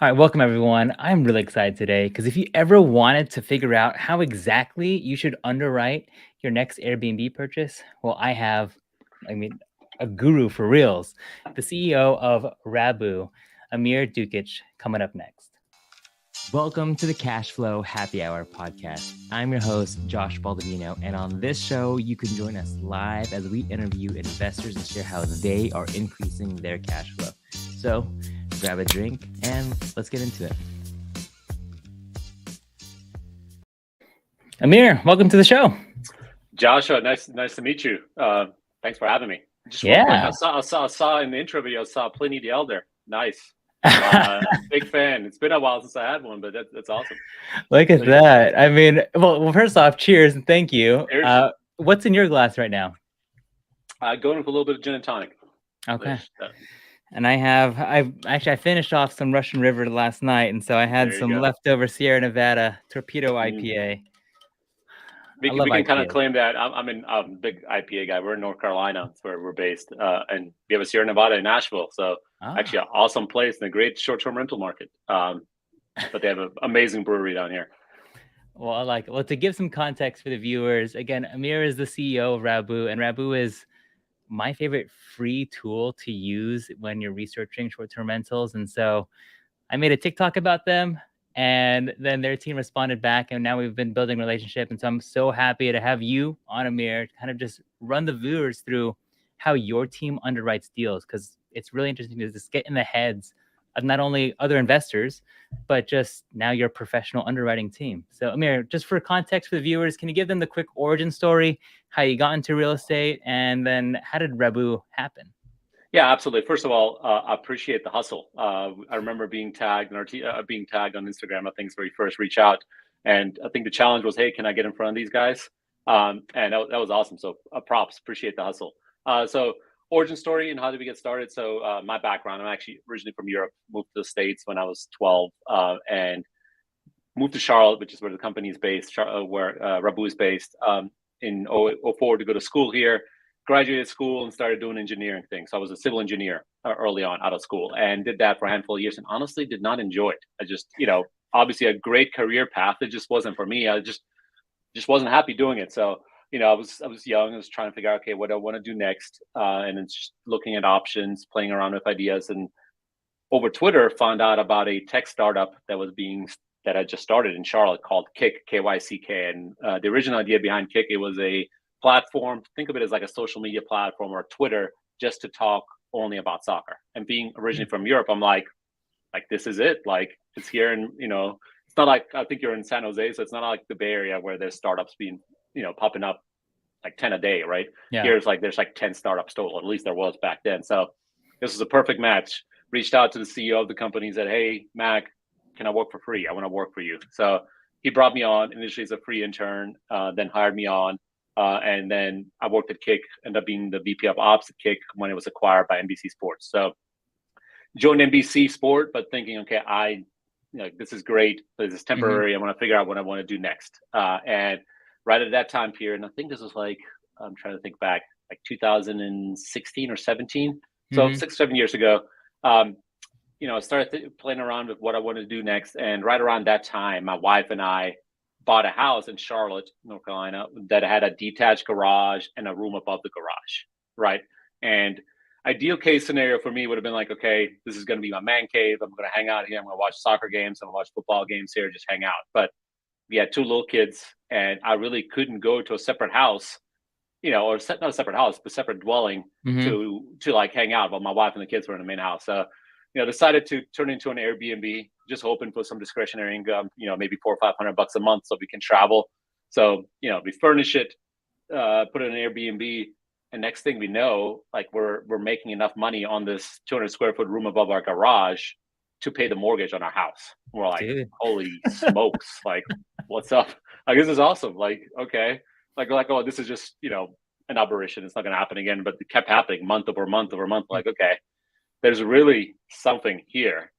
All right, welcome everyone. I'm really excited today because if you ever wanted to figure out how exactly you should underwrite your next Airbnb purchase, well, I mean, a guru for reals, the CEO of Rabbu, Emir Dukic, coming up next. Welcome to the Cash Flow Happy Hour podcast. I'm your host, Josh Baldovino, and on this show, you can join us live as we interview investors and share how they are increasing their cash flow. So grab a drink and let's get into it. Emir, welcome to the show. Joshua, nice to meet you. Thanks for having me. Just real quick, I saw in the intro video, I saw Pliny the Elder. Nice. Big fan. It's been a while since I had one, but that's awesome. Look at that. I mean, well, first off, cheers and thank you. What's in your glass right now? Going with a little bit of gin and tonic. Okay. And I finished off some Russian River last night, and so I had some leftover Sierra Nevada Torpedo IPA. We can kind of claim that I'm a big IPA guy. We're in North Carolina, that's where we're based, and we have a Sierra Nevada in Nashville. So actually, an awesome place and a great short-term rental market. But they have an amazing brewery down here. Well, I like it. Well, to give some context for the viewers, again, Emir is the CEO of Rabbu, and Rabbu is my favorite free tool to use when you're researching short-term rentals. And so I made a TikTok about them, and then their team responded back, and now we've been building a relationship. And so I'm so happy to have you on, Emir, to kind of just run the viewers through how your team underwrites deals, because it's really interesting to just get in the heads of not only other investors, but just now your professional underwriting team. So Emir, just for context for the viewers, can you give them the quick origin story, how you got into real estate, and then how did Rabbu happen? Yeah, absolutely. First of all, I appreciate the hustle. I remember being tagged on Instagram. I think where you first reach out, and I think the challenge was, hey, can I get in front of these guys? And that was awesome. So props. Appreciate the hustle. So origin story and how did we get started? So my background, I'm actually originally from Europe, moved to the States when I was 12, and moved to Charlotte, which is where the company is based, where Rabbu is based, in 2004 to go to school here. Graduated school and started doing engineering things. So I was a civil engineer early on out of school and did that for a handful of years and honestly did not enjoy it. I just, obviously a great career path. It just wasn't for me. I just wasn't happy doing it. So, I was young. I was trying to figure out, okay, what do I want to do next? And then just looking at options, playing around with ideas. And over Twitter, found out about a tech startup that I just started in Charlotte called Kick, KYCK. And the original idea behind Kick, it was a platform. Think of it as like a social media platform or Twitter just to talk only about soccer. And being originally from Europe, I'm like this is it. Like it's here, and it's not like, I think you're in San Jose, so it's not like the Bay Area where there's startups being popping up like 10 a day, right? Yeah. Here's like there's like 10 startups total, at least there was back then. So this was a perfect match. Reached out to the CEO of the company, said, hey, Mac, can I work for free? I want to work for you. So he brought me on initially as a free intern, then hired me on. And then I worked at Kick, ended up being the VP of Ops at Kick when it was acquired by NBC Sports. So joined NBC Sport, but thinking, okay, this is great. This is temporary. I want to figure out what I want to do next. And right at that time period, and I think this was like, I'm trying to think back, like 2016 or 17. So 6-7 years ago, I started playing around with what I wanted to do next. And right around that time, my wife and I bought a house in Charlotte, North Carolina, that had a detached garage and a room above the garage, right? And ideal case scenario for me would have been like, okay, this is going to be my man cave. I'm going to hang out here. I'm going to watch soccer games. I'm going to watch football games here, just hang out. But we had 2 little kids, and I really couldn't go to a separate house, or not a separate house, but separate dwelling to like hang out while my wife and the kids were in the main house. So, decided to turn into an Airbnb, just hoping for some discretionary income, maybe $400 or $500 a month so we can travel. So, we furnish it, put it in an Airbnb, and next thing we know, like we're making enough money on this 200 square foot room above our garage to pay the mortgage on our house. We're like, dude, holy smokes, like what's up? Like, this is awesome. Like, okay, like, oh, this is just, an aberration. It's not going to happen again. But it kept happening month over month over month. Like, okay, there's really something here.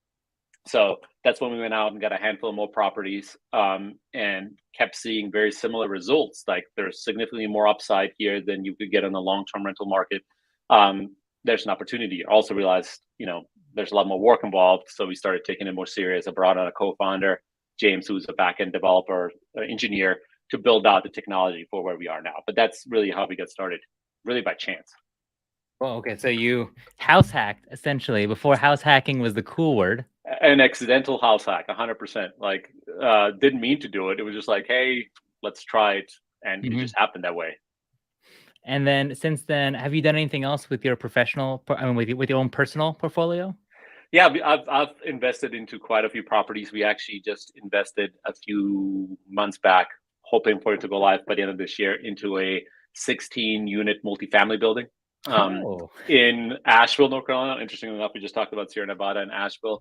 So that's when we went out and got a handful of more properties, and kept seeing very similar results. Like there's significantly more upside here than you could get in the long-term rental market. there's an opportunity. I also realized, there's a lot more work involved. So we started taking it more serious. I brought on a co-founder, James, who's a back-end developer, engineer, to build out the technology for where we are now. But that's really how we got started, really by chance. Oh, okay. So you house hacked essentially before house hacking was the cool word. An accidental house hack, 100%. Like, didn't mean to do it. It was just like, hey, let's try it, and it just happened that way. And then since then, have you done anything else with your professional? I mean, with your own personal portfolio? Yeah, I've invested into quite a few properties. We actually just invested a few months back, hoping for it to go live by the end of this year, into a 16-unit multifamily building in Asheville, North Carolina. Interestingly enough, we just talked about Sierra Nevada and Asheville.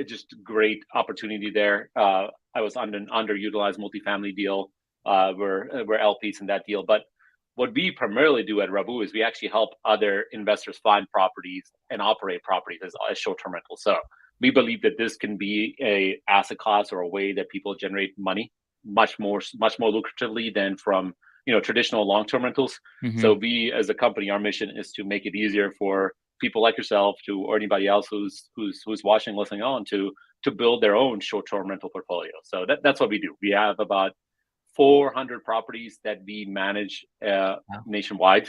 Just great opportunity there. I was on an underutilized multifamily deal. We're LPs in that deal, but what we primarily do at Rabbu is we actually help other investors find properties and operate properties as short-term rentals. So we believe that this can be a asset class or a way that people generate money much more lucratively than from traditional long-term rentals. So we, as a company, our mission is to make it easier for people like yourself or anybody else who's watching, listening on to build their own short-term rental portfolio. So that's what we do. We have about 400 properties that we manage nationwide,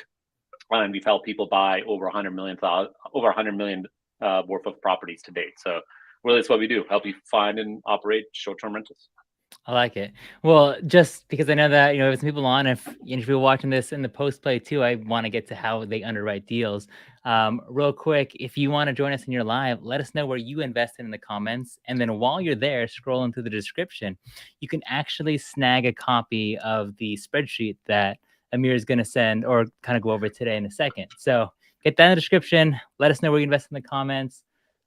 and we've helped people buy over 100 million worth of properties to date. So really, that's what we do: help you find and operate short-term rentals. I like it. Well, just because I know that, if some people on, if you're watching this in the post play too, I want to get to how they underwrite deals. Real quick, if you want to join us in your live, let us know where you invested in the comments. And then while you're there, scrolling through the description, you can actually snag a copy of the spreadsheet that Emir is going to send or kind of go over today in a second. So get that in the description. Let us know where you invest in the comments.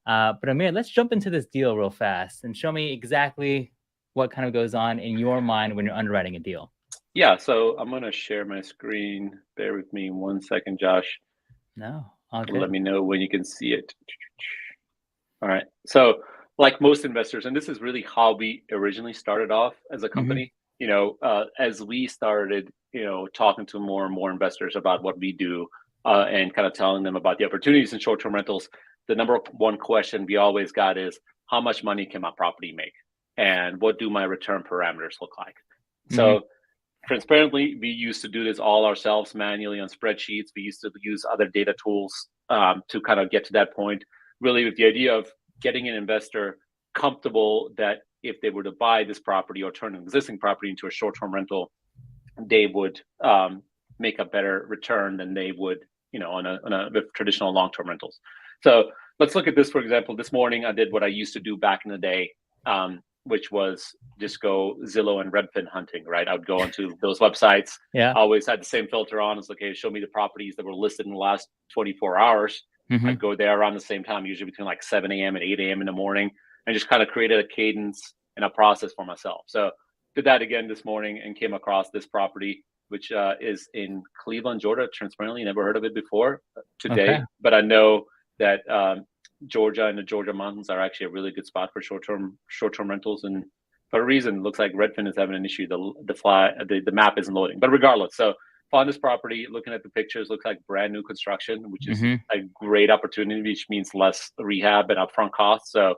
But Emir, let's jump into this deal real fast and show me exactly what kind of goes on in your mind when you're underwriting a deal. Yeah, so I'm going to share my screen. Bear with me 1 second, Josh. No, all good. Let me know when you can see it. All right. So like most investors, and this is really how we originally started off as a company, as we started, talking to more and more investors about what we do and kind of telling them about the opportunities in short-term rentals, the number one question we always got is, how much money can my property make? And what do my return parameters look like? So transparently, we used to do this all ourselves manually on spreadsheets. We used to use other data tools to kind of get to that point, really with the idea of getting an investor comfortable that if they were to buy this property or turn an existing property into a short-term rental, they would make a better return than they would, with traditional long-term rentals. So let's look at this, for example. This morning, I did what I used to do back in the day, which was just go Zillow and Redfin hunting, right? I would go onto those websites. I always had the same filter on. It's like, okay, show me the properties that were listed in the last 24 hours. I'd go there around the same time, usually between like 7 a.m. and 8 a.m. in the morning, and just kind of created a cadence and a process for myself. So did that again this morning and came across this property, which is in Cleveland, Georgia. Transparently, never heard of it before today, but I know that Georgia and the Georgia mountains are actually a really good spot for short-term rentals, and for a reason, it looks like Redfin is having an issue. The map isn't loading, but regardless, so found this property. Looking at the pictures, looks like brand new construction, which is a great opportunity, which means less rehab and upfront costs. So,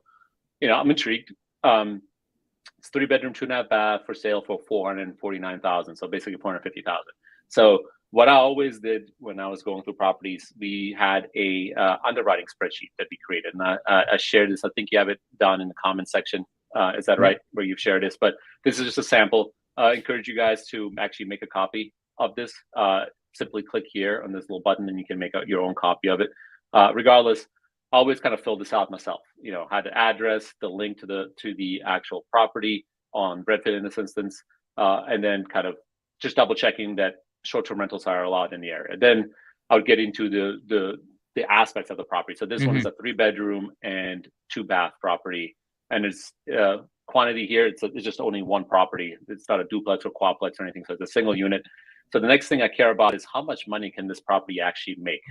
I'm intrigued. It's 3-bedroom, 2.5 bath for sale for $449,000. So basically $450,000. So what I always did when I was going through properties, we had a underwriting spreadsheet that we created, and I shared this. I think you have it done in the comment section. Is that right? Where you've shared this? But this is just a sample. I encourage you guys to actually make a copy of this. Simply click here on this little button, and you can make your own copy of it. Regardless, I always kind of fill this out myself. Had the address, the link to the actual property on Redfin in this instance, and then kind of just double checking that short-term rentals are allowed in the area. Then I would get into the aspects of the property. So this one is a 3-bedroom and 2-bath property, and it's quantity here. It's just only one property. It's not a duplex or quadplex or anything. So it's a single unit. So the next thing I care about is how much money can this property actually make.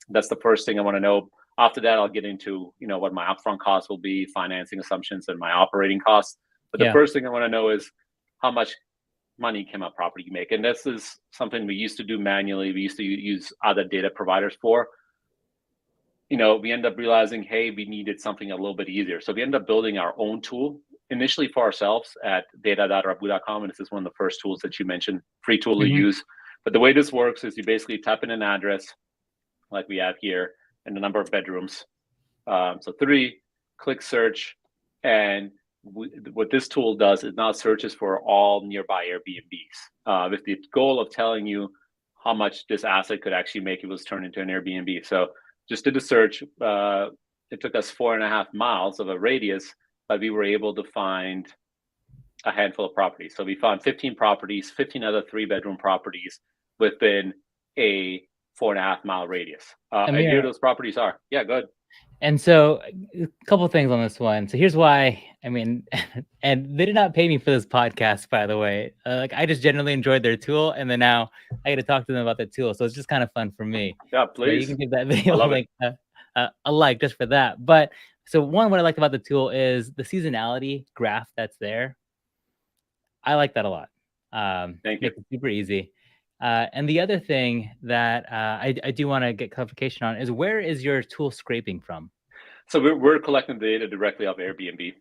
That's the first thing I want to know. After that, I'll get into what my upfront costs will be, financing assumptions, and my operating costs. But the first thing I want to know is how much money can my property make? And this is something we used to do manually. We used to use other data providers for. We end up realizing, hey, we needed something a little bit easier. So we end up building our own tool initially for ourselves at data.rabbu.com. And this is one of the first tools that you mentioned, free tool to use. But the way this works is you basically type in an address like we have here and the number of bedrooms. So 3, click search. And what this tool does is now searches for all nearby Airbnbs with the goal of telling you how much this asset could actually make if it was turned into an Airbnb. So just did a search. It took us 4.5 miles of a radius, but we were able to find a handful of properties. So we found 15 properties, 15 other 3-bedroom properties within a 4.5 mile radius. And here those properties are. Yeah, good. And so a couple of things on this one. So here's why, and they did not pay me for this podcast, by the way. I just generally enjoyed their tool, and then now I get to talk to them about the tool. So it's just kind of fun for me. Yeah, please. So you can give that video a like just for that. But so what I liked about the tool is the seasonality graph that's there. I like that a lot. Thank you. It's super easy. And the other thing that I do want to get clarification on is, where is your tool scraping from? So we're collecting data directly off Airbnb.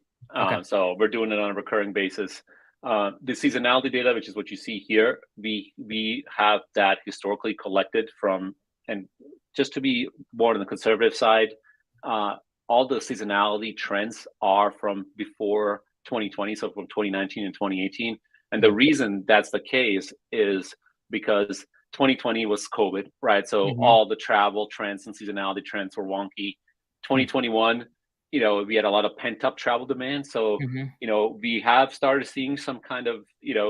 So we're doing it on a recurring basis. The seasonality data, which is what you see here, we have that historically collected from, and just to be more on the conservative side, all the seasonality trends are from before 2020, so from 2019 and 2018. And the reason that's the case is because 2020 was COVID, right? So all the travel trends and seasonality trends were wonky. 2021, we had a lot of pent up travel demand. So, we have started seeing some kind of,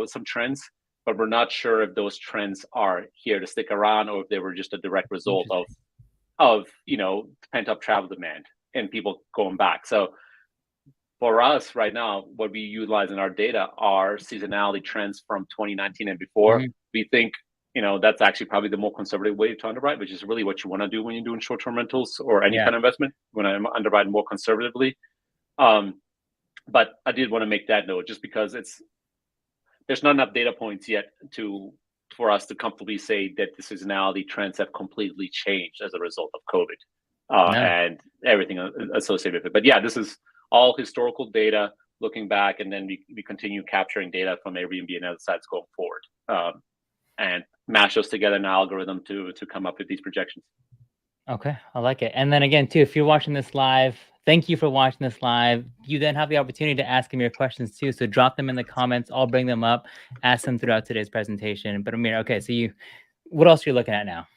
some trends, but we're not sure if those trends are here to stick around or if they were just a direct result of pent up travel demand and people going back. So for us right now, what we utilize in our data are seasonality trends from 2019 and before. We think, that's actually probably the more conservative way to underwrite, which is really what you want to do when you're doing short-term rentals or any kind of investment, when I'm underwriting more conservatively. But I did want to make that note just because there's not enough data points yet for us to comfortably say that the seasonality trends have completely changed as a result of COVID and everything associated with it. But yeah, this is all historical data looking back, and then we continue capturing data from Airbnb and other sites going forward, and mash those together in an algorithm to come up with these projections. Okay, I like it. And then again, too, if you're watching this live, thank you for watching this live. You then have the opportunity to ask Amir questions too. So drop them in the comments. I'll bring them up, ask them throughout today's presentation. But Amir, okay, so what else are you looking at now?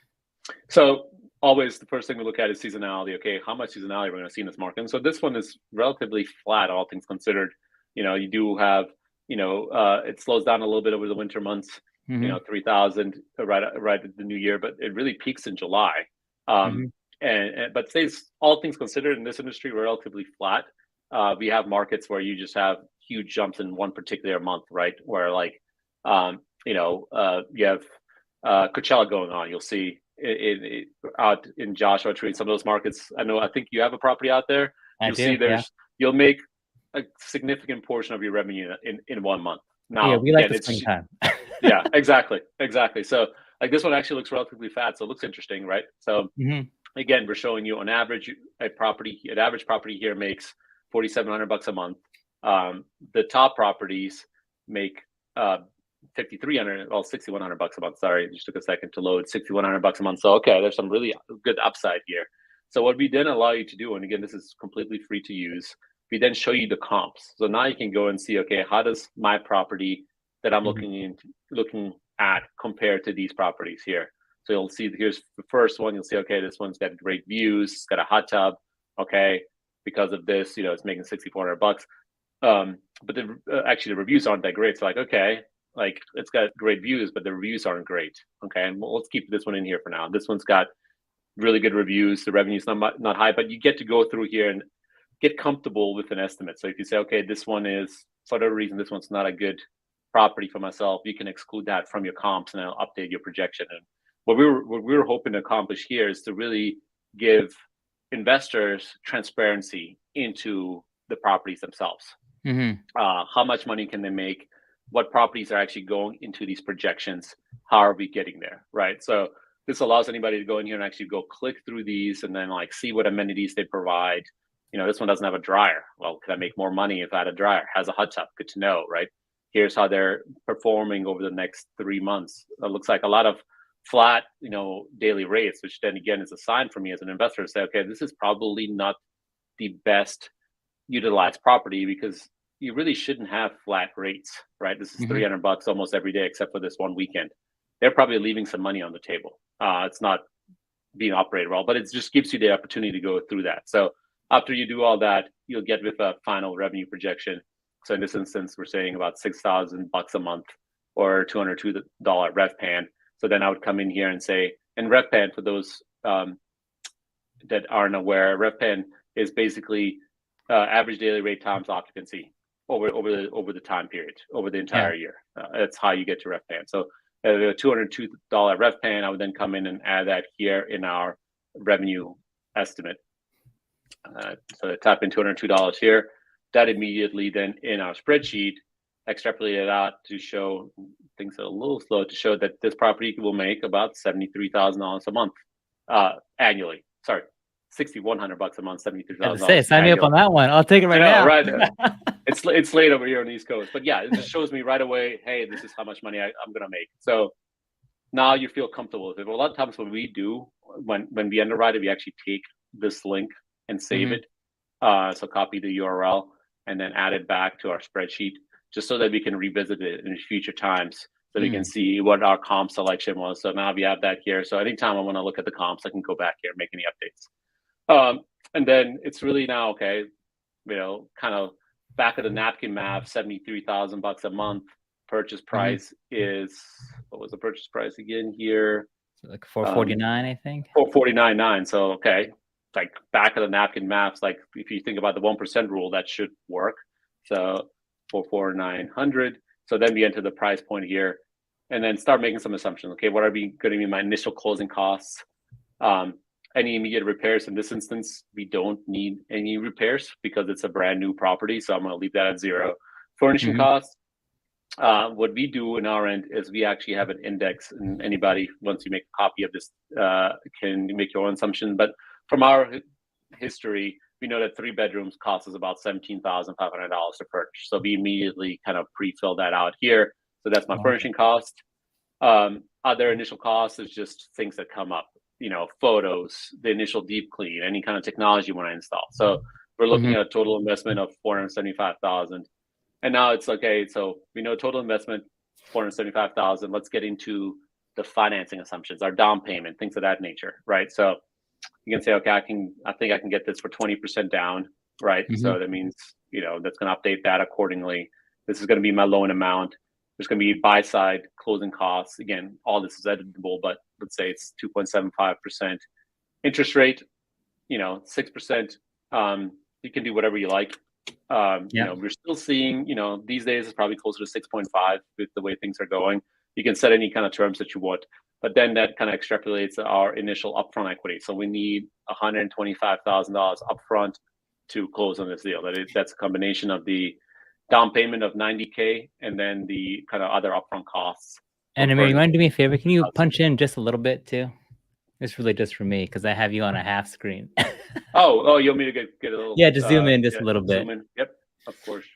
So always the first thing we look at is seasonality. Okay, how much seasonality we're going to see in this market? And so this one is relatively flat, all things considered. You do have, it slows down a little bit over the winter months. 3,000 right at the new year, but it really peaks in July. But stays, all things considered, in this industry, relatively flat. We have markets where you just have huge jumps in one particular month, right? Where you have Coachella going on. You'll see out in Joshua Tree, some of those markets. I think you have a property out there. You'll make a significant portion of your revenue in 1 month. Now, we like the springtime. Yeah, exactly. So this one actually looks relatively fat, so it looks interesting, right? So again, we're showing you on average an average property here makes $4,700 a month. The top properties make $6,100 a month. Sorry, it just took a second to load. $6,100 a month. So okay, there's some really good upside here. So what we then allow you to do, and again, this is completely free to use, we then show you the comps. So now you can go and see, okay, how does my property that I'm looking at compare to these properties here? So you'll see, here's the first one. You'll see, okay, this one's got great views. It's got a hot tub. Okay, because of this, it's making $6,400. But actually the reviews aren't that great. So okay, it's got great views, but the reviews aren't great. Okay, and let's keep this one in here for now. This one's got really good reviews. The revenue's not high, but you get to go through here and get comfortable with an estimate. So if you say, okay, this one is, for whatever reason, this one's not a good property for myself, you can exclude that from your comps and I'll update your projection. And what we were hoping to accomplish here is to really give investors transparency into the properties themselves. How much money can they make? what properties are actually going into these projections. How are we getting there, right? So this allows anybody to go in here and actually go click through these and then like see what amenities they provide. This one doesn't have a dryer. Well, could I make more money if I had a dryer? Has a hot tub. Good to know, right? Here's how they're performing over the next 3 months. It looks like a lot of flat, daily rates, which then again is a sign for me as an investor to say, okay, this is probably not the best utilized property because you really shouldn't have flat rates, right? This is $300 almost every day except for this one weekend. They're probably leaving some money on the table. It's not being operated well, but it just gives you the opportunity to go through that. So after you do all that, you'll get with a final revenue projection. So in this instance, we're saying about $6,000 a month or $202 RevPAN. So then I would come in here and say, and RevPAN, for those that aren't aware, RevPAN is basically average daily rate times occupancy over the time period, over the entire year. That's how you get to RevPAN. So the $202 RevPAN, I would then come in and add that here in our revenue estimate. So I type in $202 here. That immediately then in our spreadsheet extrapolated out to show things are a little slow to show that this property will make about $73,000 a month annually. Sorry, $6,100 a month, $73,000. Say, sign me up on that one. I'll take it right now. Right. It's late over here on the East Coast, but yeah, it just shows me right away. Hey, this is how much money I'm gonna make. So now you feel comfortable with it. Well, a lot of times when we we underwrite it, we actually take this link and save it. So copy the URL and then add it back to our spreadsheet, just so that we can revisit it in future times, so we can see what our comp selection was. So now we have that here. So anytime I want to look at the comps, I can go back here and make any updates. And then it's really now, okay, kind of back of the napkin math, $73,000 a month. Purchase price is, what was the purchase price again here? So like $449, I think. $449.9. So okay, like back of the napkin maths, like if you think about the 1% rule, that should work. So 44900. So then we enter the price point here, and then start making some assumptions. Okay, what are going to be my initial closing costs? Any immediate repairs? In this instance, we don't need any repairs because it's a brand new property. So I'm going to leave that at zero. Furnishing costs. What we do in our end is we actually have an index, and anybody, once you make a copy of this, can make your own assumption. But from our history, we know that 3 bedrooms cost us about $17,500 to furnish. So we immediately kind of pre-fill that out here. So that's my furnishing cost. Other initial costs is just things that come up, photos, the initial deep clean, any kind of technology you want to install. So we're looking at a total investment of $475,000. And now it's okay. So we know total investment, $475,000. Let's get into the financing assumptions, our down payment, things of that nature, right? So you can say, okay, I think I can get this for 20% down, right? So that means, that's going to update that accordingly. This is going to be my loan amount. There's going to be buy side closing costs. Again, all this is editable, but let's say it's 2.75% interest rate, 6%. You can do whatever you like. We're still seeing, these days it's probably closer to 6.5 with the way things are going. You can set any kind of terms that you want, but then that kind of extrapolates our initial upfront equity. So we need $125,000 upfront to close on this deal. That's a combination of the down payment of $90K and then the kind of other upfront costs. And Amir, you want to do me a favor? Can you punch in just a little bit too? It's really just for me because I have you on a half screen. Oh, you want me to get a little? Yeah, just zoom in just a little bit. Yep, of course.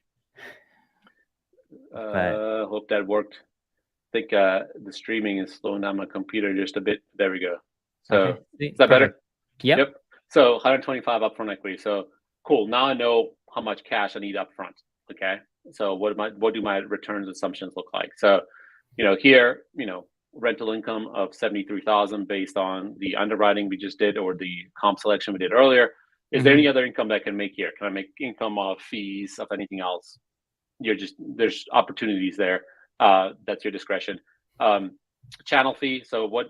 Hope that worked. I think the streaming is slowing down my computer just a bit. There we go. So is that better? Yep. So 125 upfront equity. So cool. Now I know how much cash I need upfront. Okay. So what do my returns assumptions look like? So, here, rental income of 73,000 based on the underwriting we just did or the comp selection we did earlier. Is there any other income that I can make here? Can I make income of fees, of anything else? There's opportunities there. That's your discretion. Channel fee. So what,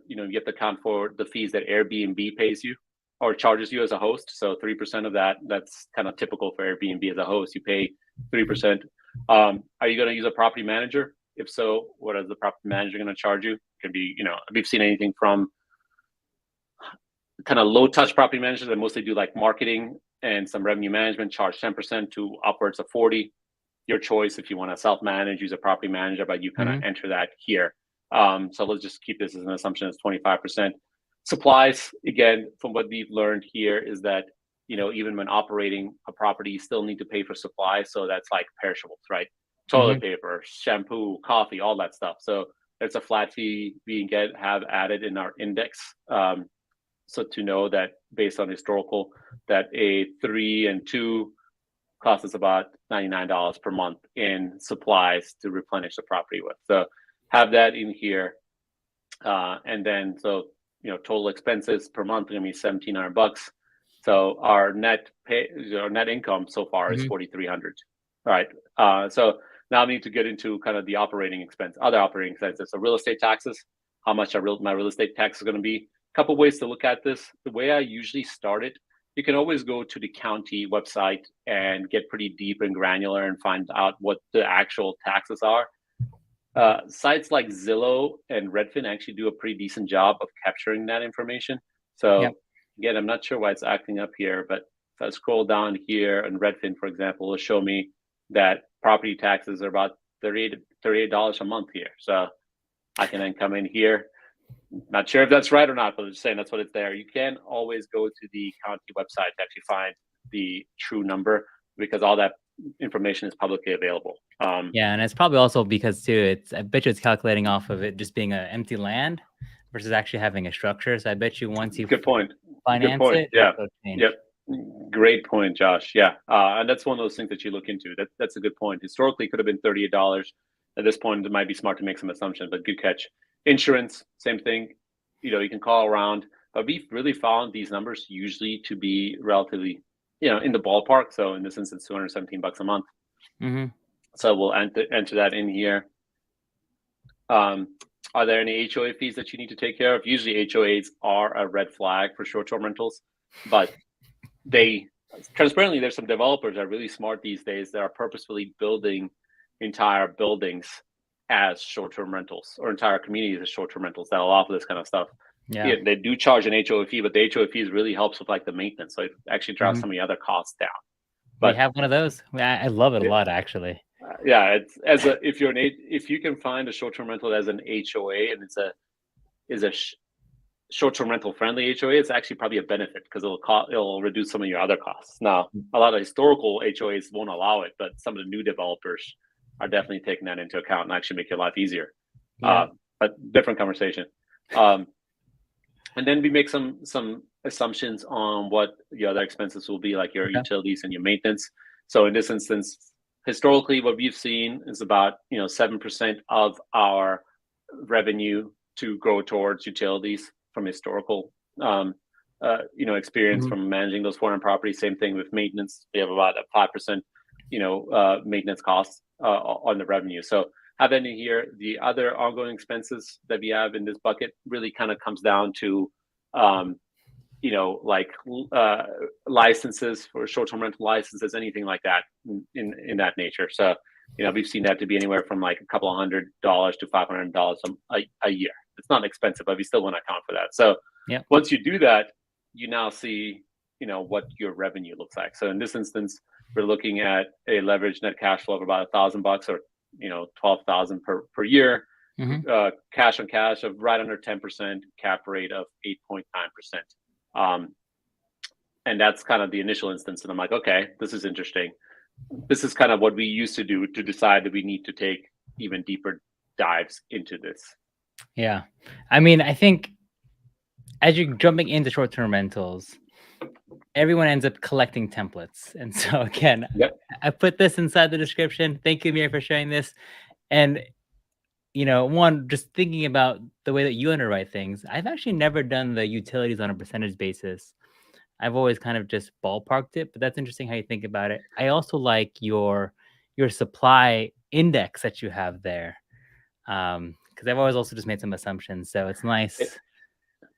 you have to account for the fees that Airbnb pays you or charges you as a host. So 3% of that's kind of typical for Airbnb as a host. You pay 3%. Are you going to use a property manager? If so, what is the property manager going to charge you? It can be, we've seen anything from kind of low touch property managers that mostly do like marketing and some revenue management, charge 10% to upwards of 40. your choice if you want to self-manage, use a property manager, but you kind of enter that here. So let's just keep this as an assumption as 25%. Supplies, again, from what we've learned here is that, even when operating a property, you still need to pay for supplies. So that's like perishables, right? Toilet paper, shampoo, coffee, all that stuff. So there's a flat fee we have added in our index. So to know that based on historical, that a 3 and 2 costs us about $99 per month in supplies to replenish the property with. So have that in here. And then, total expenses per month are gonna be $1,700. So our net income so far is $4,300. All right. So now we need to get into kind of the other operating expenses. So real estate taxes, how much my real estate tax is going to be. A couple ways to look at this. The way I usually start it, you can always go to the county website and get pretty deep and granular and find out what the actual taxes are. Sites like Zillow and Redfin actually do a pretty decent job of capturing that information. So again, I'm not sure why it's acting up here, but if I scroll down here, and Redfin, for example, will show me that property taxes are about $38 a month here. So I can then come in here. Not sure if that's right or not, but I'm just saying that's what it's there. You can always go to the county website to actually find the true number, because all that information is publicly available. Yeah, and it's probably also because too, I bet you it's calculating off of it just being an empty land versus actually having a structure. So I bet you once you finance it, it'll change. Yep. Great point, Josh. Yeah. And that's one of those things that you look into. That's a good point. Historically, it could have been $38. At this point, it might be smart to make some assumptions, but good catch. Insurance, same thing. You can call around, but we've really found these numbers usually to be relatively, in the ballpark. So in this instance, $217 a month. So we'll enter that in here. Are there any HOA fees that you need to take care of? Usually HOAs are a red flag for short-term rentals, but transparently, there's some developers that are really smart these days that are purposefully building entire buildings as short-term rentals, or entire communities as short-term rentals that'll offer this kind of stuff. Yeah, they do charge an HOA fee, but the HOA fees really helps with like the maintenance. So it actually drives some of the other costs down. But we have one of those. I love it a lot, actually. Yeah, it's if you can find a short-term rental as an HOA and is a short-term rental friendly HOA, it's actually probably a benefit because it'll reduce some of your other costs. Now, a lot of historical HOAs won't allow it, but some of the new developers are definitely taking that into account and actually make your life easier. But different conversation. And then we make some assumptions on what the other expenses will be, like your utilities and your maintenance. So in this instance, historically, what we've seen is about 7% of our revenue to go towards utilities from historical experience from managing those foreign properties. Same thing with maintenance. We have about a 5% maintenance costs on the revenue. So have in here the other ongoing expenses that we have in this bucket really kind of comes down to licenses for short-term rental licenses, anything like that in that nature. So we've seen that to be anywhere from like a couple of $100 to $500 a year. It's not expensive, but we still want to account for that. So once you do that, you now see what your revenue looks like. So in this instance, we're looking at a leveraged net cash flow of about $1,000 or $12,000 per year. Cash on cash of right under 10%, cap rate of 8.9%. And that's kind of the initial instance. And I'm like, okay, this is interesting. This is kind of what we used to do to decide that we need to take even deeper dives into this. Yeah. I mean, I think as you're jumping into short-term rentals, everyone ends up collecting templates. And so again, I put this inside the description. Thank you, Amir, for sharing this. And one, just thinking about the way that you underwrite things, I've actually never done the utilities on a percentage basis. I've always kind of just ballparked it, but that's interesting how you think about it. I also like your supply index that you have there, because I've always also just made some assumptions. So it's nice.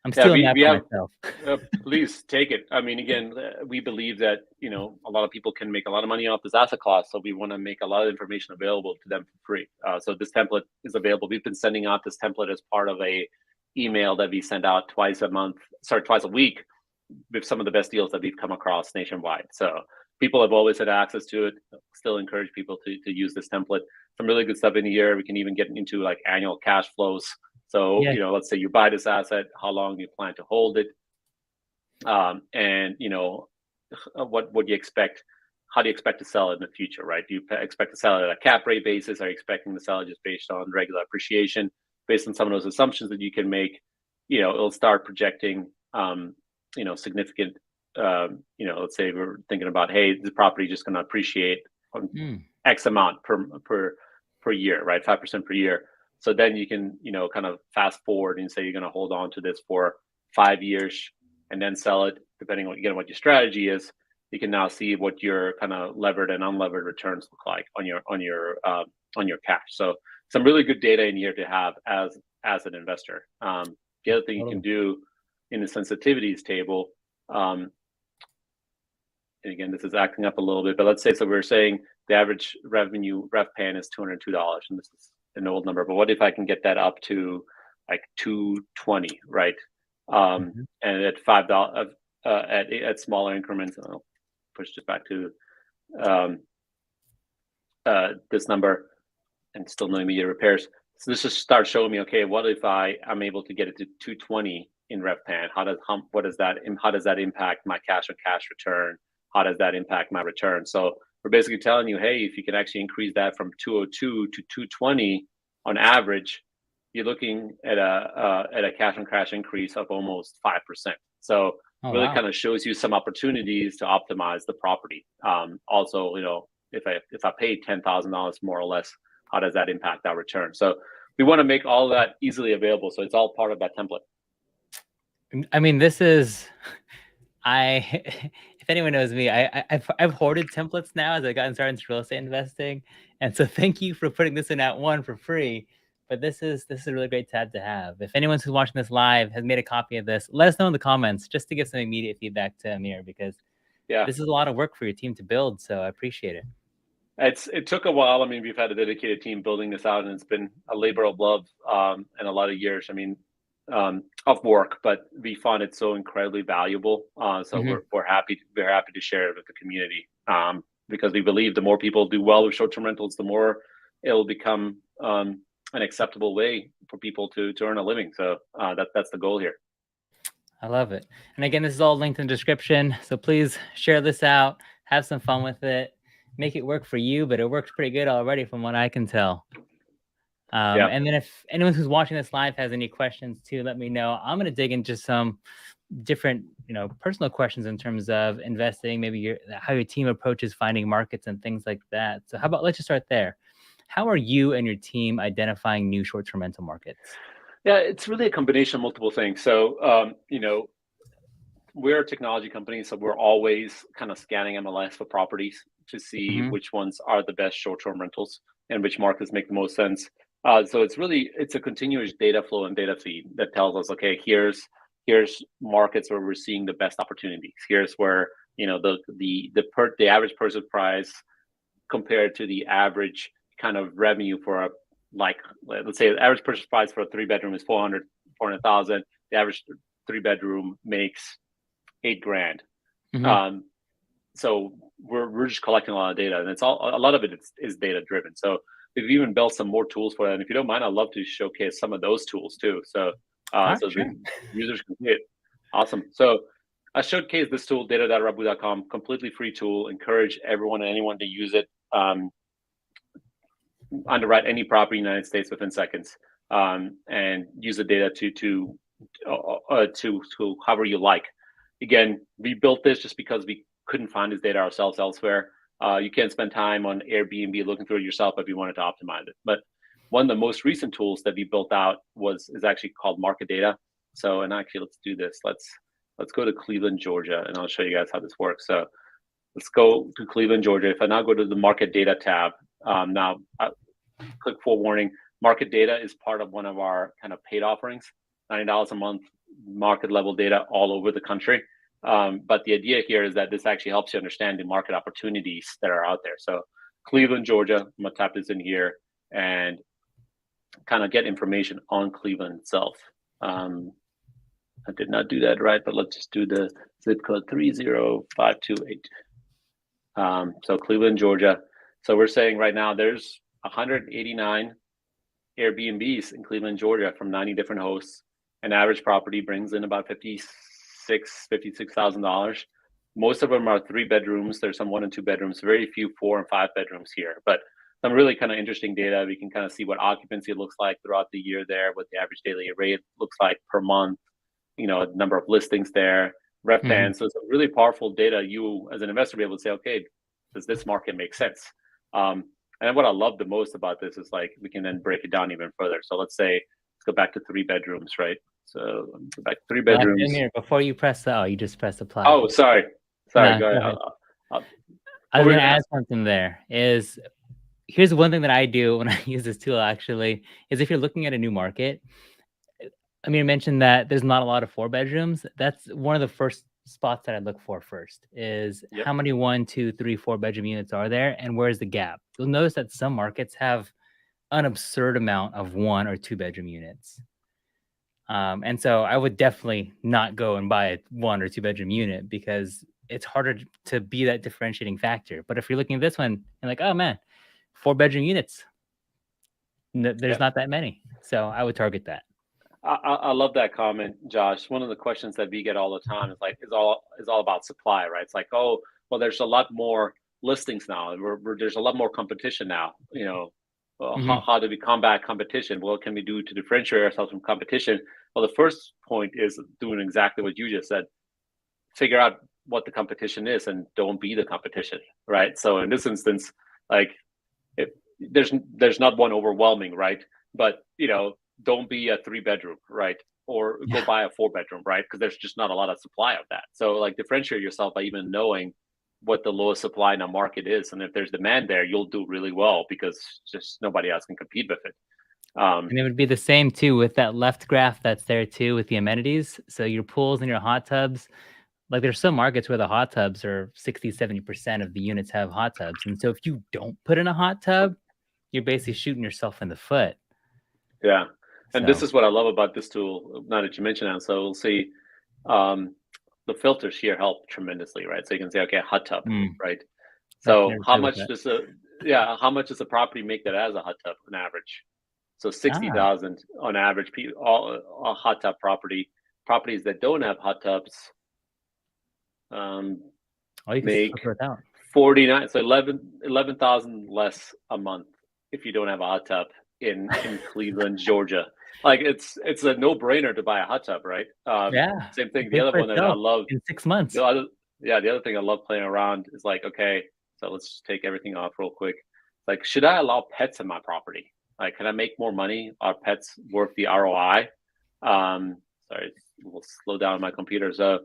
I'm stealing that for myself. Please take it. I mean, again, we believe that a lot of people can make a lot of money off this asset class, so we want to make a lot of information available to them for free. So this template is available. We've been sending out this template as part of a email that we send out twice a week, with some of the best deals that we've come across nationwide. So people have always had access to it. Still encourage people to use this template. Some really good stuff in here. We can even get into like annual cash flows. So, Yeah. let's say you buy this asset, how long do you plan to hold it? And what do you expect? How do you expect to sell it in the future, right? Do you expect to sell it at a cap rate basis? Are you expecting to sell it just based on regular appreciation? Based on some of those assumptions that you can make, it'll start projecting, significant, let's say we're thinking about, hey, the property is just going to appreciate on X amount per year, right? 5% per year. So then you can, kind of fast forward and say you're going to hold on to this for 5 years and then sell it, depending on what your strategy is. You can now see what your kind of levered and unlevered returns look like on your cash. So some really good data in here to have as an investor. The other thing you can do in the sensitivities table, and again, this is acting up a little bit, but let's say, so we're saying the average revenue ref pan is $202, and this is an old number, but what if I can get that up to like 220, right? And at $5 at smaller increments, I'll push this back to this number, and still no immediate repairs. So this just starts showing me, okay, what if I'm able to get it to 220 in ref pan? How does that impact my cash on cash return? How does that impact my return? So we're basically telling you, hey, if you can actually increase that from 202 to 220 on average, you're looking at a cash on cash increase of almost 5%. So really kind of shows you some opportunities to optimize the property. Also, if I pay $10,000 more or less, how does that impact our return? So we want to make all of that easily available. So it's all part of that template. I mean, this is, if anyone knows me, I've hoarded templates now as I got started into real estate investing. And so thank you for putting this in at one for free. But this is a really great tab to have. If anyone who's watching this live has made a copy of this, let us know in the comments just to give some immediate feedback to Emir, because this is a lot of work for your team to build. So I appreciate it. It took a while. I mean, we've had a dedicated team building this out, and it's been a labor of love and a lot of years. I mean, of work, but we found it so incredibly valuable. So we're happy to share it with the community, because we believe the more people do well with short-term rentals, the more it'll become an acceptable way for people to earn a living. So that's the goal here. I love it. And again, this is all linked in the description. So please share this out, have some fun with it, make it work for you, but it works pretty good already from what I can tell. And then if anyone who's watching this live has any questions too, let me know. I'm going to dig into some different, personal questions in terms of investing, maybe how your team approaches finding markets and things like that. So how about, let's just start there. How are you and your team identifying new short-term rental markets? Yeah, it's really a combination of multiple things. So, we're a technology company, so we're always kind of scanning MLS for properties to see which ones are the best short-term rentals and which markets make the most sense. So it's a continuous data flow and data feed that tells us, okay, here's markets where we're seeing the best opportunities. Here's where the average purchase price compared to the average kind of revenue for let's say the average purchase price for a 3-bedroom is 400,000. The average 3-bedroom makes $8,000. So we're just collecting a lot of data, and a lot of it is data driven. So we've even built some more tools for that. And if you don't mind, I'd love to showcase some of those tools too. So the users can see it. Awesome. So I showcased this tool, data.rabbu.com, completely free tool. Encourage everyone and anyone to use it. Underwrite any property in the United States within seconds, and use the data to however you like. Again, we built this just because we couldn't find this data ourselves elsewhere. You can't spend time on Airbnb looking through it yourself if you wanted to optimize it. But one of the most recent tools that we built out is actually called Market Data. So, and actually, let's do this. Let's go to Cleveland, Georgia, and I'll show you guys how this works. So let's go to Cleveland, Georgia. If I now go to the Market Data tab, quick forewarning, Market Data is part of one of our kind of paid offerings, $90 a month, market level data all over the country. But the idea here is that this actually helps you understand the market opportunities that are out there. So Cleveland, Georgia, I'm gonna tap this in here and kind of get information on Cleveland itself. I did not do that right, but let's just do the zip code 30528. So Cleveland, Georgia. So we're saying right now there's 189 Airbnbs in Cleveland, Georgia from 90 different hosts. An average property brings in about $56,000. Most of them are 3 bedrooms. There's some 1 and 2 bedrooms, very few 4 and 5 bedrooms here, but some really kind of interesting data. We can kind of see what occupancy looks like throughout the year there, what the average daily rate looks like per month, number of listings there, rep fans. So it's a really powerful data. You as an investor be able to say, okay, does this market make sense? And what I love the most about this is like we can then break it down even further. So let's go back to 3 bedrooms, right? So go back to 3 bedrooms. Amir, before you press you just press apply. Oh, sorry. No, Go ahead. I was going to add something there. Here's one thing that I do when I use this tool actually is if you're looking at a new market. Amir mentioned that there's not a lot of 4 bedrooms. That's one of the first spots that I look for first is how many 1, 2, 3, 4 bedroom units are there and where's the gap? You'll notice that some markets have an absurd amount of 1 or 2 bedroom units. And so I would definitely not go and buy a 1 or 2 bedroom unit because it's harder to be that differentiating factor. But if you're looking at this one and like, oh man, 4 bedroom units, there's not that many. So I would target that. I love that comment, Josh. One of the questions that we get all the time is like, is all about supply, right? It's like, oh, well, there's a lot more listings now. There's a lot more competition now. How do we combat competition? What can we do to differentiate ourselves from competition? Well, the first point is doing exactly what you just said. Figure out what the competition is and don't be the competition, right? So in this instance, like, there's not one overwhelming, right? But don't be a 3 bedroom, right? Or go buy a 4 bedroom, right? Because there's just not a lot of supply of that. So like differentiate yourself by even knowing what the lowest supply in a market is. And if there's demand there, you'll do really well because just nobody else can compete with it. And it would be the same too with that left graph that's there too with the amenities. So your pools and your hot tubs, like there's some markets where the hot tubs are 60, 70% of the units have hot tubs. And so if you don't put in a hot tub, you're basically shooting yourself in the foot. Yeah. And this is what I love about this tool, now that you mentioned it. So we'll see the filters here help tremendously, right? So you can say, okay, hot tub, right? So how much does a property make that as a hot tub on average? So 60,000 on average, all hot tub properties that don't have hot tubs make 49, so 11,000 less a month if you don't have a hot tub in Cleveland, Georgia. Like it's a no-brainer to buy a hot tub, right? Same thing. The other one that I love in 6 months. The other thing I love playing around is like, okay, so let's just take everything off real quick. Like, should I allow pets in my property? Like, can I make more money? Are pets worth the ROI? Sorry, we'll slow down my computer. So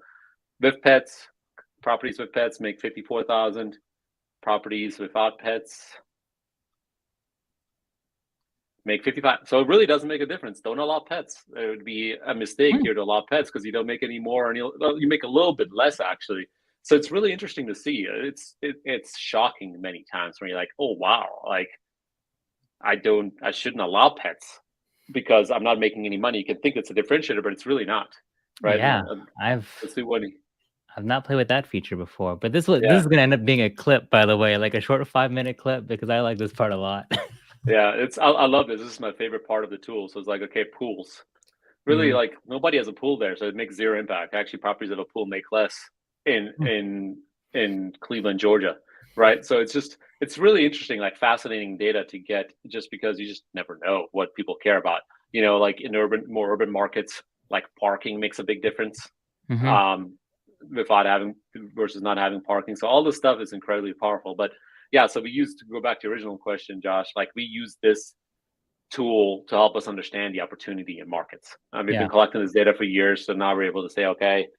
with pets, properties with pets make 54,000. Properties without pets make 55. So it really doesn't make a difference. Don't allow pets. It would be a mistake here to allow pets because you don't make any more, and you make a little bit less actually. So it's really interesting to see. It's shocking many times when you're like, oh wow, like I shouldn't allow pets because I'm not making any money. You can think it's a differentiator, but it's really not, right? Yeah, I've not played with that feature before, but this is going to end up being a clip, by the way, like a short 5-minute clip because I like this part a lot. Yeah, I love this. This is my favorite part of the tool. So it's like, okay, pools. Really, like nobody has a pool there, so it makes zero impact. Actually, properties that have a pool make less in Cleveland, Georgia, right? So it's really interesting, like fascinating data to get, just because you just never know what people care about. Like in more urban markets, like parking makes a big difference. Without having versus not having parking. So all this stuff is incredibly powerful. But yeah, so to go back to your original question, Josh, like we use this tool to help us understand the opportunity in markets. We've been collecting this data for years, so now we're able to say, okay,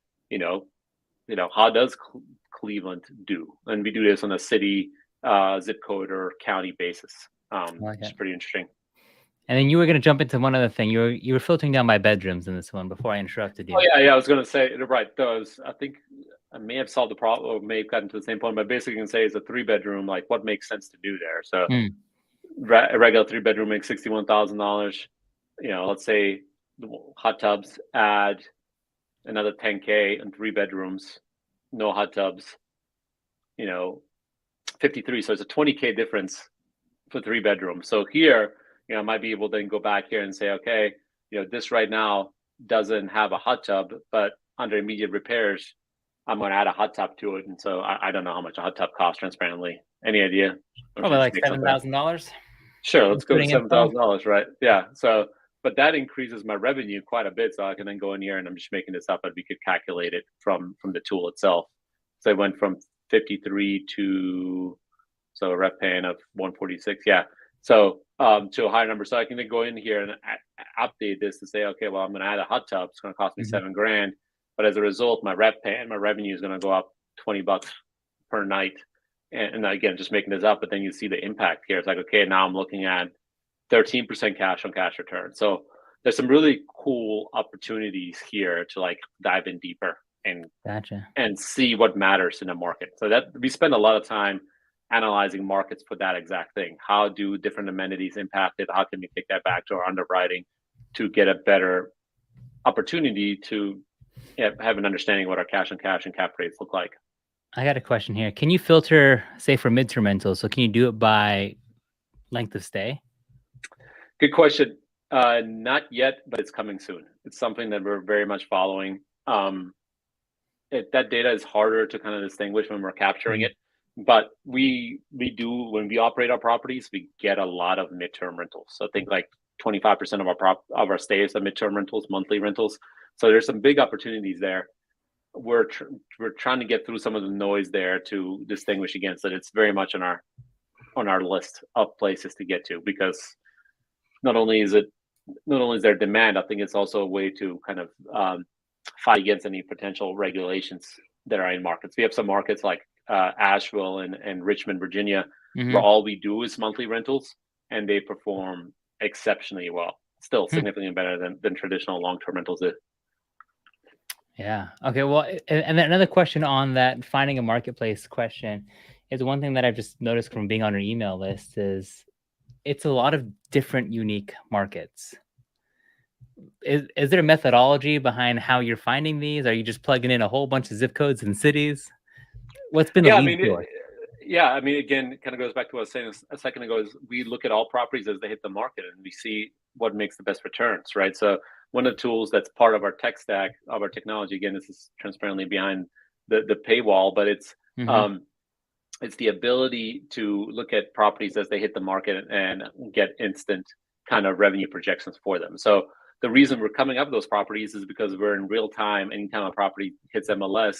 how does Cleveland do? And we do this on a city, zip code, or county basis. It's pretty interesting. And then you were going to jump into one other thing. You were filtering down by bedrooms in this one before I interrupted you. Oh yeah. I was going to say, right. Those, I think I may have solved the problem, or may have gotten to the same point. But basically, you can say it's a 3-bedroom. Like, what makes sense to do there? So, a regular 3-bedroom makes $61,000. Let's say the hot tubs, add another $10K and 3 bedrooms, no hot tubs. 53. So it's a 20K difference for 3 bedrooms. So here, I might be able to then go back here and say, okay, this right now doesn't have a hot tub, but under immediate repairs, I'm going to add a hot tub to it. And so I don't know how much a hot tub costs transparently. Any idea? Probably like $7,000. Sure, let's go to $7,000, right? Yeah. So, but that increases my revenue quite a bit. So I can then go in here, and I'm just making this up, but we could calculate it from the tool itself. So I went from 53 to, so a rep paying of 146. Yeah. So to a higher number. So I can then go in here and update this to say, okay, well, I'm going to add a hot tub. It's going to cost me $7,000. But as a result, my rep pay and my revenue is going to go up $20 per night. And again, just making this up, but then you see the impact here. It's like, okay, now I'm looking at 13% cash on cash return. So there's some really cool opportunities here to like dive in deeper and and see what matters in the market. So that we spend a lot of time analyzing markets for that exact thing. How do different amenities impact it? How can we take that back to our underwriting to get a better opportunity to have an understanding of what our cash on cash and cap rates look like? I got a question here. Can you filter, say, for midterm rentals? So can you do it by length of stay? Good question. Not yet, but it's coming soon. It's something that we're very much following. That data is harder to kind of distinguish when we're capturing it, but we do, when we operate our properties, we get a lot of midterm rentals. So I think like 25% of our stays are midterm rentals, monthly rentals. So there's some big opportunities there. We're trying to get through some of the noise there to distinguish against it. It's very much on our list of places to get to, because not only is there demand, I think it's also a way to kind of fight against any potential regulations that are in markets. We have some markets like Asheville and Richmond, Virginia, where all we do is monthly rentals, and they perform exceptionally well. Still significantly better than traditional long-term rentals is. Yeah. Okay. Well, and then another question on that finding a marketplace question is one thing that I've just noticed from being on your email list is it's a lot of different unique markets. Is there a methodology behind how you're finding these? Are you just plugging in a whole bunch of zip codes and cities? What's been the lead source? Again, it kind of goes back to what I was saying a second ago, is we look at all properties as they hit the market and we see what makes the best returns, right? So one of the tools that's part of our tech stack, of our technology, again, this is transparently behind the paywall, but it's the ability to look at properties as they hit the market and get instant kind of revenue projections for them. So the reason we're coming up with those properties is because we're in real time. Anytime a property hits MLS,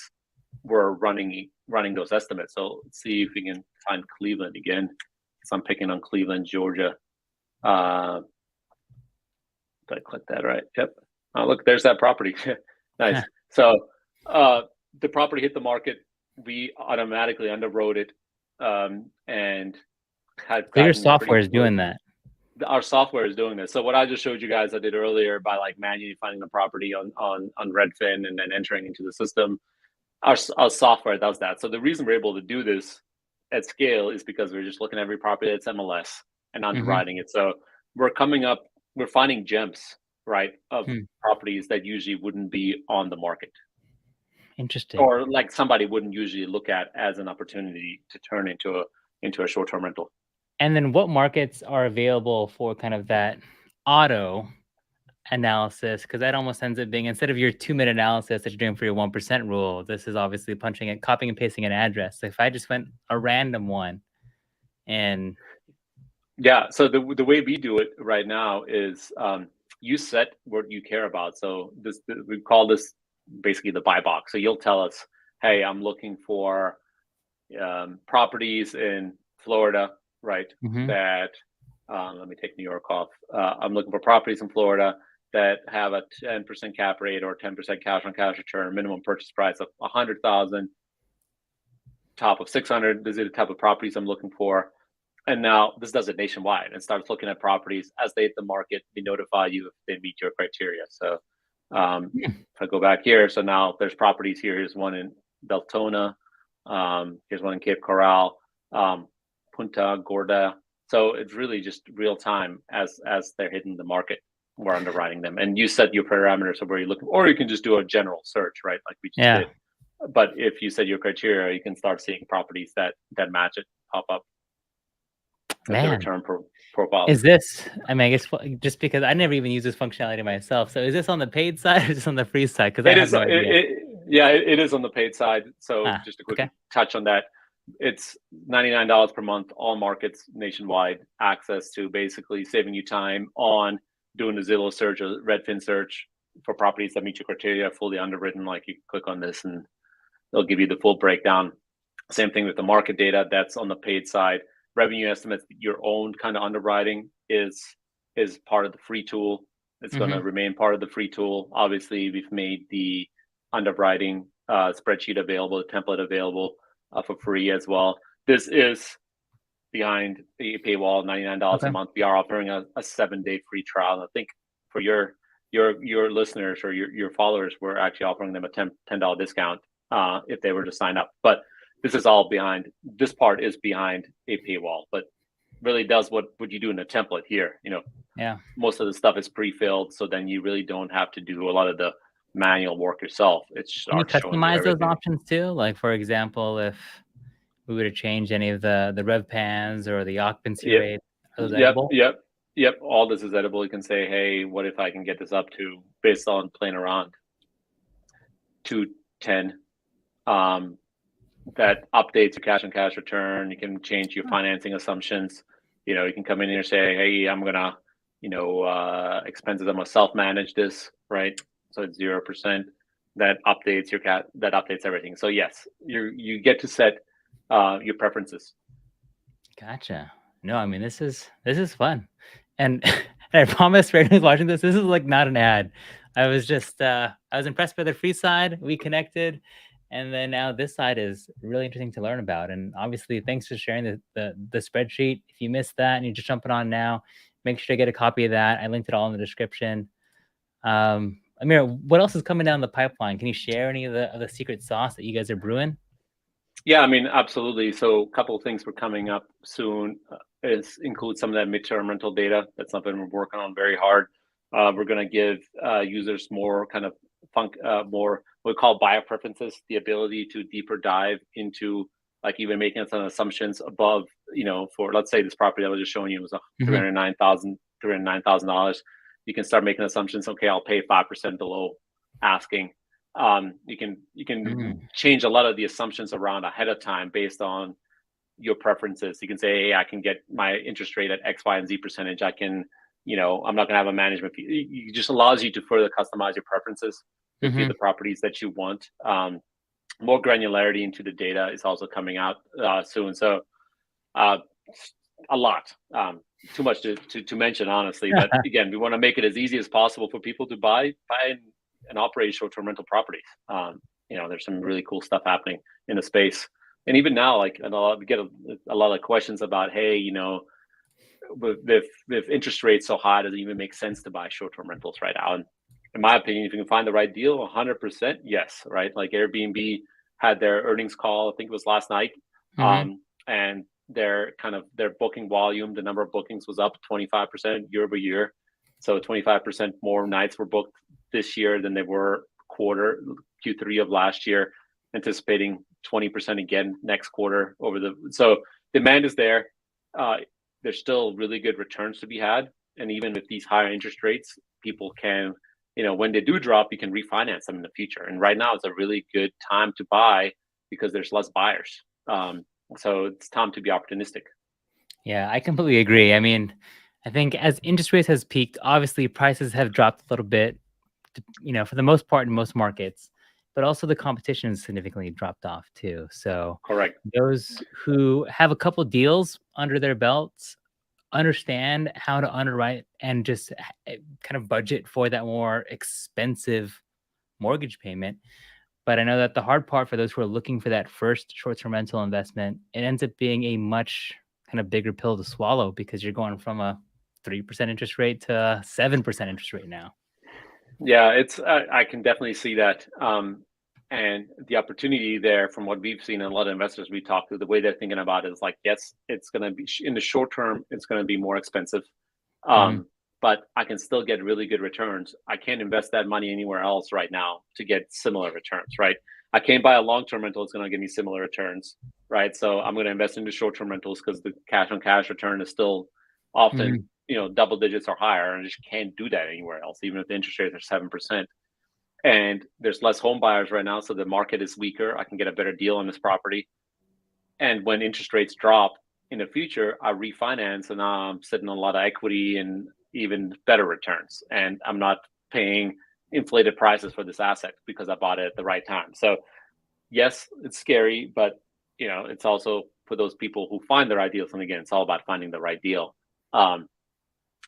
we're running those estimates. So let's see if we can find Cleveland again. So I'm picking on Cleveland, Georgia. Did I click that right? Yep. Oh, look, there's that property. Nice. So the property hit the market. We automatically underwrote it, and had. So your software is doing that. Our software is doing this. So what I just showed you guys, I did earlier by like manually finding the property on Redfin and then entering into the system. Our software does that. So the reason we're able to do this at scale is because we're just looking at every property that's MLS and underwriting it. So we're finding gems, right, of properties that usually wouldn't be on the market. Interesting. Or like somebody wouldn't usually look at as an opportunity to turn into a short-term rental. And then what markets are available for kind of that auto analysis? Because that almost ends up being, instead of your 2-minute analysis that you're doing for your 1% rule, this is obviously copying and pasting an address. So if I just went a random one and... Yeah, so the way we do it right now is you set what you care about. So we call this basically the buy box. So you'll tell us, hey, I'm looking for properties in Florida, right? That let me take New York off. I'm looking for properties in Florida that have a 10% cap rate or 10% cash on cash return, minimum purchase price of $100,000, top of 600. These are the type of properties I'm looking for. And now this does it nationwide and starts looking at properties as they hit the market. They notify you if they meet your criteria. So if I go back here, so now there's properties here. Here's one in Deltona. Here's one in Cape Coral, Punta Gorda. So it's really just real time as they're hitting the market. We're underwriting them, and you set your parameters of where you're looking, or you can just do a general search, right? Like we just did. But if you set your criteria, you can start seeing properties that match it. pop up as the Man, return profile. is this, I mean, I guess just because I never even use this functionality myself. So is this on the paid side or just on the free side? Because I have no idea. It is on the paid side. So just to quickly Okay. touch on that, it's $99 per month, all markets nationwide, access to basically saving you time on doing the Zillow search or Redfin search for properties that meet your criteria, fully underwritten. Like you click on this and they'll give you the full breakdown. Same thing with the market data, that's on the paid side. Revenue estimates, your own kind of underwriting is part of the free tool. It's going to remain part of the free tool. Obviously, we've made the underwriting spreadsheet available, the template available for free as well. This is behind the paywall, $99 a month. We are offering a 7-day free trial. And I think for your listeners or your followers, we're actually offering them a $10 discount if they were to sign up. But this is all behind. This part is behind a paywall, but really does what you do in a template here. Most of the stuff is pre-filled, so then you really don't have to do a lot of the manual work yourself. It's Can you customize those options too? Like, for example, if we were to change any of the rev pans or the occupancy rate, are those edible? Yep. All this is edible. You can say, hey, what if I can get this up to, based on playing around, 210? That updates your cash on cash return. You can change your financing assumptions. You can come in here and say, hey, I'm gonna, expenses, I'm gonna self-manage this, right? So it's 0%. That updates that updates everything. So yes, you get to set your preferences. Gotcha. No, I mean, this is fun. And I promise for anyone who's watching this is like not an ad. I was just I was impressed by the free side. We connected. And then now this side is really interesting to learn about. And obviously, thanks for sharing the spreadsheet. If you missed that and you're just jumping on now, make sure to get a copy of that. I linked it all in the description. Amir, what else is coming down the pipeline? Can you share any of the secret sauce that you guys are brewing? Yeah, I mean, absolutely. So a couple of things were coming up soon. Include some of that midterm rental data. That's something we're working on very hard. We're going to give users more kind of more what we call buyer preferences, the ability to deeper dive into, like, even making some assumptions above, for, let's say, this property I was just showing you was $309,000. You can start making assumptions. Okay, I'll pay 5% below asking. You can change a lot of the assumptions around ahead of time based on your preferences. You can say, hey, I can get my interest rate at X, Y, and Z percentage. I can, I'm not going to have a management fee. It just allows you to further customize your preferences to the properties that you want. More granularity into the data is also coming out soon. So a lot, too much to mention, honestly. But again, we want to make it as easy as possible for people to buy and operate short-term rental properties. There's some really cool stuff happening in the space. And even now, like, we get a lot of questions about, hey, with interest rates so high, does it even make sense to buy short-term rentals right now? And in my opinion, if you can find the right deal, 100%, yes, right? Like Airbnb had their earnings call, I think it was last night, and their booking volume, the number of bookings was up 25% year over year. So 25% more nights were booked this year than they were Q3 of last year, anticipating 20% again next quarter so demand is there. There's still really good returns to be had. And even with these higher interest rates, people can, when they do drop, you can refinance them in the future. And right now it's a really good time to buy because there's less buyers. So it's time to be opportunistic. Yeah, I completely agree. I mean, I think as interest rates has peaked, obviously prices have dropped a little bit, for the most part in most markets, but also the competition has significantly dropped off too. So correct. Those who have a couple deals under their belts understand how to underwrite and just kind of budget for that more expensive mortgage payment. But I know that the hard part for those who are looking for that first short-term rental investment, it ends up being a much kind of bigger pill to swallow because you're going from a 3% interest rate to a 7% interest rate now. Yeah, I can definitely see that. And the opportunity there, from what we've seen and a lot of investors we talk to, the way they're thinking about it is like, yes, it's going to be in the short term, it's going to be more expensive. But I can still get really good returns. I can't invest that money anywhere else right now to get similar returns, right? I can't buy a long-term rental. It's going to give me similar returns, right? So I'm going to invest into short-term rentals because the cash-on-cash return is still often, double digits or higher, and I just can't do that anywhere else, even if the interest rates are 7%. And there's less home buyers right now, so the market is weaker. I can get a better deal on this property. And when interest rates drop in the future, I refinance, and now I'm sitting on a lot of equity and even better returns. And I'm not paying inflated prices for this asset because I bought it at the right time. So yes, it's scary, but it's also for those people who find the right deals. And again, it's all about finding the right deal.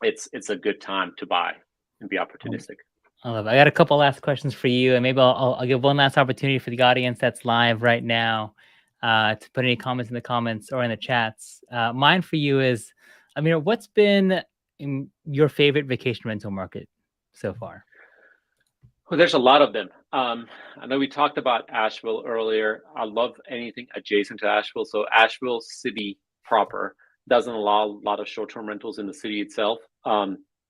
It's a good time to buy and be opportunistic. I love it. I got a couple last questions for you, and maybe I'll give one last opportunity for the audience that's live right now to put any comments in the comments or in the chats. Mine for you is, Amir, what's been your favorite vacation rental market so far? Well, there's a lot of them. I know we talked about Asheville earlier. I love anything adjacent to Asheville. So Asheville city proper doesn't allow a lot of short-term rentals in the city itself.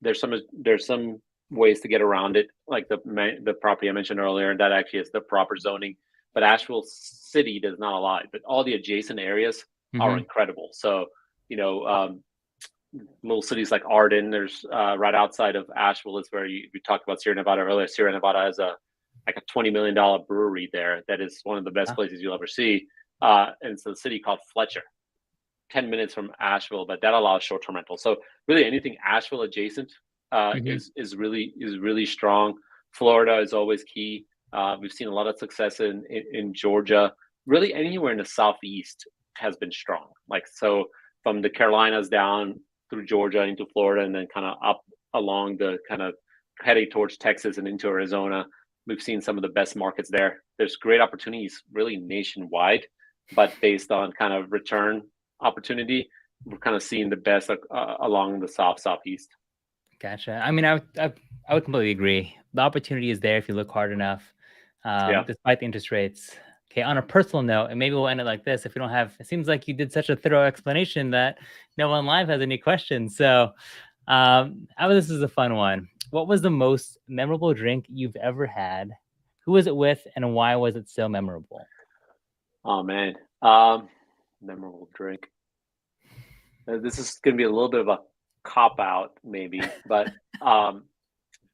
There's some ways to get around it, like the property I mentioned earlier, that actually is the proper zoning. But Asheville city does not allow it. But all the adjacent areas are incredible. So little cities like Arden, there's right outside of Asheville is where we talked about Sierra Nevada earlier. Sierra Nevada has a $20 million brewery there that is one of the best places you'll ever see. And it's a city called Fletcher, 10 minutes from Asheville, but that allows short-term rental. So really anything Asheville adjacent is really strong. Florida is always key. We've seen a lot of success in Georgia. Really anywhere in the Southeast has been strong. Like, so from the Carolinas down through Georgia into Florida, and then kind of up along the kind of heading towards Texas and into Arizona. We've seen some of the best markets there. There's great opportunities really nationwide, but based on kind of return opportunity, we're kind of seeing the best along the Southeast. Gotcha. I mean, I would completely agree. The opportunity is there if you look hard enough, despite the interest rates. Okay, on a personal note, and maybe we'll end it like this. If we don't have, it seems like you did such a thorough explanation that no one live has any questions. So this is a fun one. What was the most memorable drink you've ever had? Who was it with, and why was it so memorable? Oh, man. Memorable drink. This is going to be a little bit of a cop-out, maybe, but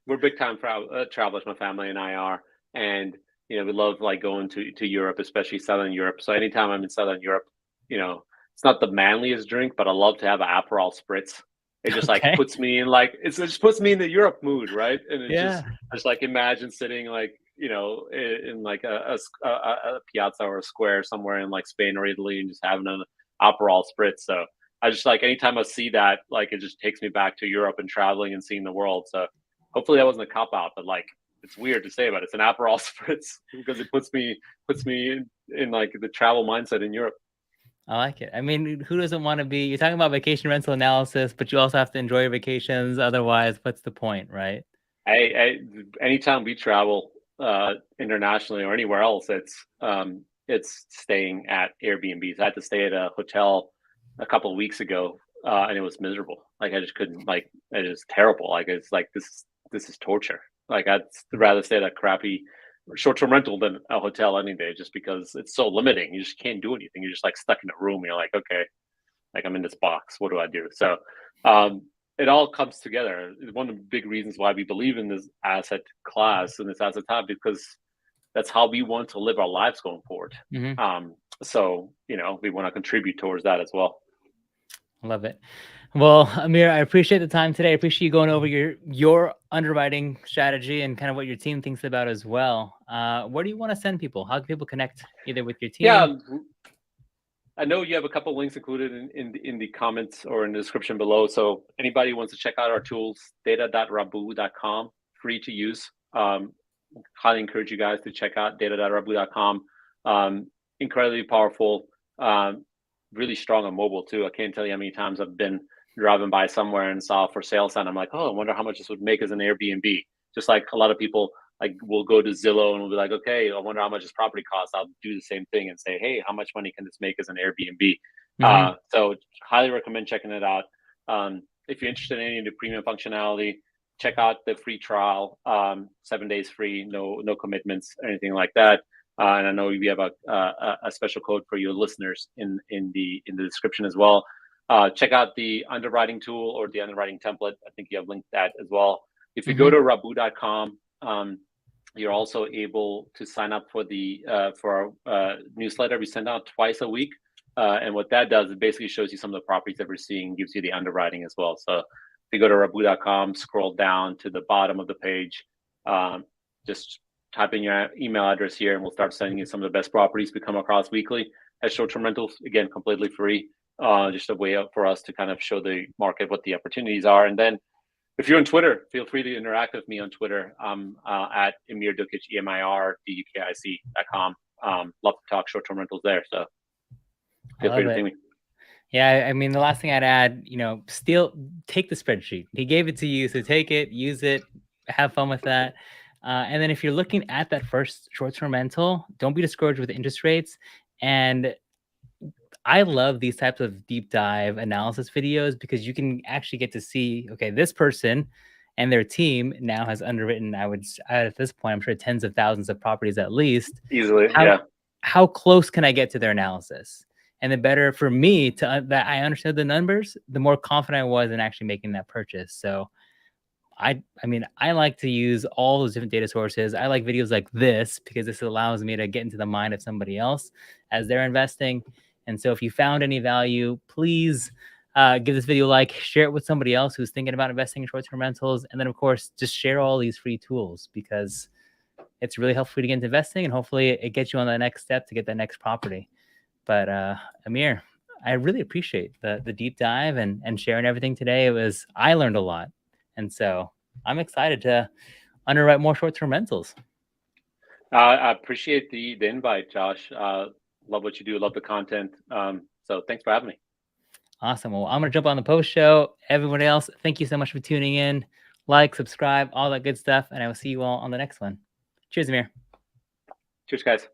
we're big-time travelers, my family and I are, and we love like going to Europe, especially Southern Europe. So anytime I'm in Southern Europe, it's not the manliest drink, but I love to have an Aperol Spritz. It just like puts me in it just puts me in the Europe mood, right? And it just like imagine sitting like in like a piazza or a square somewhere in like Spain or Italy and just having an Aperol Spritz. So I just like anytime I see that, like it just takes me back to Europe and traveling and seeing the world. So hopefully that wasn't a cop out, but like it's weird to say, but it's an Aperol Spritz because it puts me in like the travel mindset in Europe. I like it. I mean, who doesn't want to be? You're talking about vacation rental analysis, but you also have to enjoy your vacations. Otherwise, what's the point, right? Anytime we travel internationally or anywhere else, it's staying at Airbnbs. I had to stay at a hotel a couple of weeks ago, and it was miserable. Like I just couldn't. Like it is terrible. Like it's like this is torture. Like I'd rather stay at a crappy short-term rental than a hotel any day, just because it's so limiting. You just can't do anything. You're just like stuck in a room. You're like, okay, like I'm in this box. What do I do? So it all comes together. One of the big reasons why we believe in this asset class and this asset type, because that's how we want to live our lives going forward. So we want to contribute towards that as well. Love it. Well, Amir, I appreciate the time today. I appreciate you going over your underwriting strategy and kind of what your team thinks about as well. Where do you want to send people? How can people connect either with your team? Yeah, I know you have a couple of links included in the comments or in the description below. So anybody who wants to check out our tools, data.rabbu.com, free to use. Highly encourage you guys to check out data.rabbu.com. Incredibly powerful. Really strong on mobile too. I can't tell you how many times I've been driving by somewhere and saw a for sale sign. I'm like, oh, I wonder how much this would make as an Airbnb. Just like a lot of people like will go to Zillow and will be like, okay, I wonder how much this property costs. I'll do the same thing and say, hey, how much money can this make as an Airbnb? So highly recommend checking it out. If you're interested in any of the premium functionality, check out the free trial, 7 days free, no commitments, anything like that. And I know we have a special code for your listeners in the description as well. Check out the underwriting tool or the underwriting template. I think you have linked that as well. If you go to rabbu.com, you're also able to sign up for our newsletter we send out twice a week. And what that does, it basically shows you some of the properties that we're seeing, gives you the underwriting as well. So if you go to rabbu.com, scroll down to the bottom of the page, just type in your email address here, and we'll start sending you some of the best properties we come across weekly as short-term rentals. Again, completely free, just a way for us to kind of show the market what the opportunities are. And then if you're on Twitter, feel free to interact with me on Twitter. I'm at Emir Dukic, EmirDukic.com. Love to talk short-term rentals there. So feel free to ping me. Yeah, I mean, the last thing I'd add, take the spreadsheet. He gave it to you, so take it, use it, have fun with that. And then if you're looking at that first short-term rental, don't be discouraged with interest rates. And I love these types of deep dive analysis videos because you can actually get to see, okay, this person and their team now has underwritten, at this point, I'm sure tens of thousands of properties at least. Easily, How close can I get to their analysis? And the better for me that I understood the numbers, the more confident I was in actually making that purchase. So I mean, I like to use all those different data sources. I like videos like this because this allows me to get into the mind of somebody else as they're investing. And so if you found any value, please give this video a like, share it with somebody else who's thinking about investing in short-term rentals. And then, of course, just share all these free tools because it's really helpful to get into investing, and hopefully it gets you on the next step to get that next property. But Emir, I really appreciate the deep dive and sharing everything today. I learned a lot. And so I'm excited to underwrite more short-term rentals. I appreciate the invite, Josh. Love what you do. Love the content. So thanks for having me. Awesome. Well, I'm going to jump on the post show. Everyone else, thank you so much for tuning in. Like, subscribe, all that good stuff. And I will see you all on the next one. Cheers, Emir. Cheers, guys.